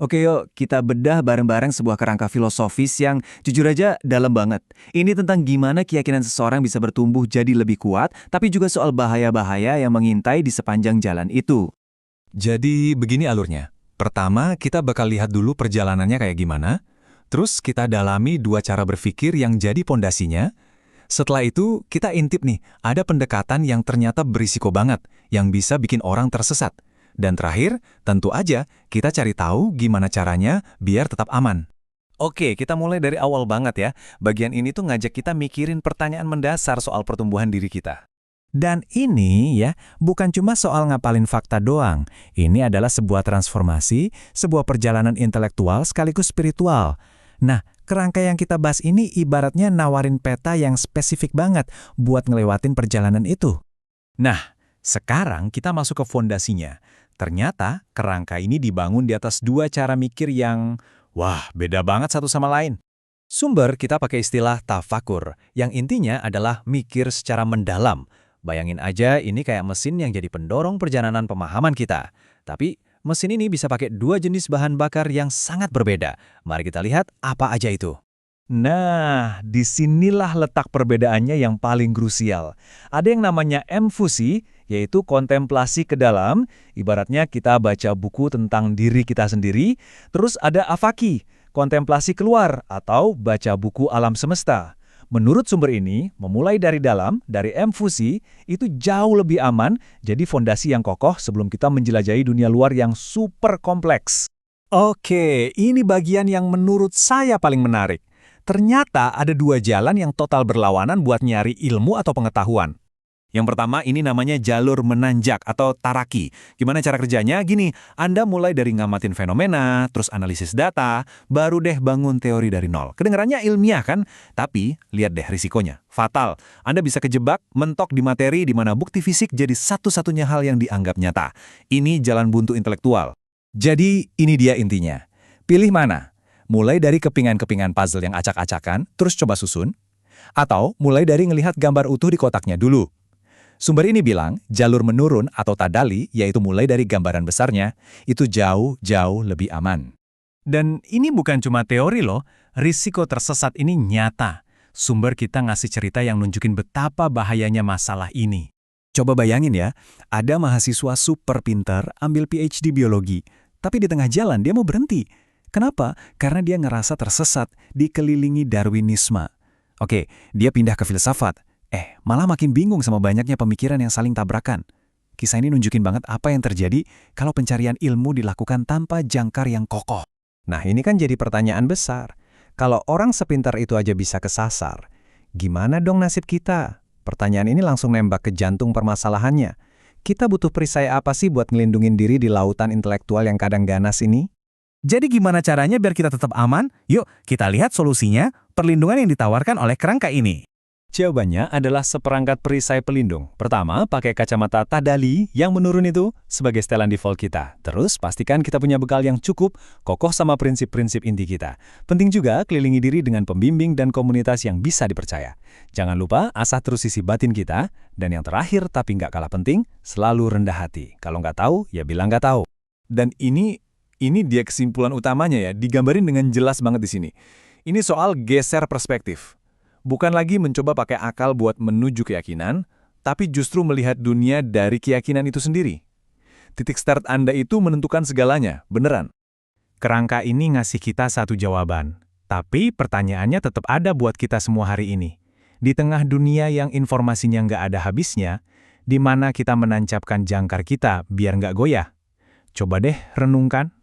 Oke yuk, kita bedah bareng-bareng sebuah kerangka filosofis yang jujur aja dalam banget. Ini tentang gimana keyakinan seseorang bisa bertumbuh jadi lebih kuat, tapi juga soal bahaya-bahaya yang mengintai di sepanjang jalan itu. Jadi begini alurnya. Pertama, kita bakal lihat dulu perjalanannya kayak gimana. Terus kita dalami dua cara berpikir yang jadi pondasinya. Setelah itu, kita intip nih, ada pendekatan yang ternyata berisiko banget, yang bisa bikin orang tersesat. Dan terakhir, tentu aja kita cari tahu gimana caranya biar tetap aman. Oke, kita mulai dari awal banget ya. Bagian ini tuh ngajak kita mikirin pertanyaan mendasar soal pertumbuhan diri kita. Dan ini ya, bukan cuma soal ngapalin fakta doang. Ini adalah sebuah transformasi, sebuah perjalanan intelektual sekaligus spiritual. Nah, kerangka yang kita bahas ini ibaratnya nawarin peta yang spesifik banget buat ngelewatin perjalanan itu. Nah, sekarang kita masuk ke fondasinya. Ternyata kerangka ini dibangun di atas dua cara mikir yang, wah, beda banget satu sama lain. Sumber kita pakai istilah tafakur, yang intinya adalah mikir secara mendalam. Bayangin aja ini kayak mesin yang jadi pendorong perjalanan pemahaman kita. Tapi mesin ini bisa pakai dua jenis bahan bakar yang sangat berbeda. Mari kita lihat apa aja itu. Nah, disinilah letak perbedaannya yang paling krusial. Ada yang namanya emfusi, yaitu kontemplasi ke dalam. Ibaratnya kita baca buku tentang diri kita sendiri. Terus ada afaki, kontemplasi keluar atau baca buku alam semesta. Menurut sumber ini, memulai dari dalam, dari emfusi, itu jauh lebih aman, jadi fondasi yang kokoh sebelum kita menjelajahi dunia luar yang super kompleks. Oke, ini bagian yang menurut saya paling menarik. Ternyata ada dua jalan yang total berlawanan buat nyari ilmu atau pengetahuan. Yang pertama ini namanya jalur menanjak atau taraki. Gimana cara kerjanya? Gini, Anda mulai dari ngamatin fenomena, terus analisis data, baru deh bangun teori dari nol. Kedengarannya ilmiah kan? Tapi lihat deh risikonya. Fatal. Anda bisa kejebak, mentok di materi di mana bukti fisik jadi satu-satunya hal yang dianggap nyata. Ini jalan buntu intelektual. Jadi ini dia intinya. Pilih mana? Mulai dari kepingan-kepingan puzzle yang acak-acakan, terus coba susun? Atau mulai dari ngelihat gambar utuh di kotaknya dulu? Sumber ini bilang, jalur menurun atau tadali, yaitu mulai dari gambaran besarnya, itu jauh-jauh lebih aman. Dan ini bukan cuma teori loh, risiko tersesat ini nyata. Sumber kita ngasih cerita yang nunjukin betapa bahayanya masalah ini. Coba bayangin ya, ada mahasiswa super pintar ambil PhD biologi, tapi di tengah jalan dia mau berhenti. Kenapa? Karena dia ngerasa tersesat, dikelilingi Darwinisme. Oke, dia pindah ke filsafat. Malah makin bingung sama banyaknya pemikiran yang saling tabrakan. Kisah ini nunjukin banget apa yang terjadi kalau pencarian ilmu dilakukan tanpa jangkar yang kokoh. Nah, ini kan jadi pertanyaan besar. Kalau orang sepintar itu aja bisa kesasar, gimana dong nasib kita? Pertanyaan ini langsung nembak ke jantung permasalahannya. Kita butuh perisai apa sih buat ngelindungin diri di lautan intelektual yang kadang ganas ini? Jadi gimana caranya biar kita tetap aman? Yuk, kita lihat solusinya, perlindungan yang ditawarkan oleh kerangka ini. Jawabannya adalah seperangkat perisai pelindung. Pertama, pakai kacamata Tadali yang menurun itu sebagai setelan default kita. Terus, pastikan kita punya bekal yang cukup, kokoh sama prinsip-prinsip inti kita. Penting juga kelilingi diri dengan pembimbing dan komunitas yang bisa dipercaya. Jangan lupa asah terus sisi batin kita. Dan yang terakhir tapi nggak kalah penting, selalu rendah hati. Kalau nggak tahu, ya bilang nggak tahu. Dan ini dia kesimpulan utamanya ya, digambarin dengan jelas banget di sini. Ini soal geser perspektif. Bukan lagi mencoba pakai akal buat menuju keyakinan, tapi justru melihat dunia dari keyakinan itu sendiri. Titik start Anda itu menentukan segalanya, beneran. Kerangka ini ngasih kita satu jawaban. Tapi pertanyaannya tetap ada buat kita semua hari ini. Di tengah dunia yang informasinya nggak ada habisnya, di mana kita menancapkan jangkar kita biar nggak goyah? Coba deh renungkan.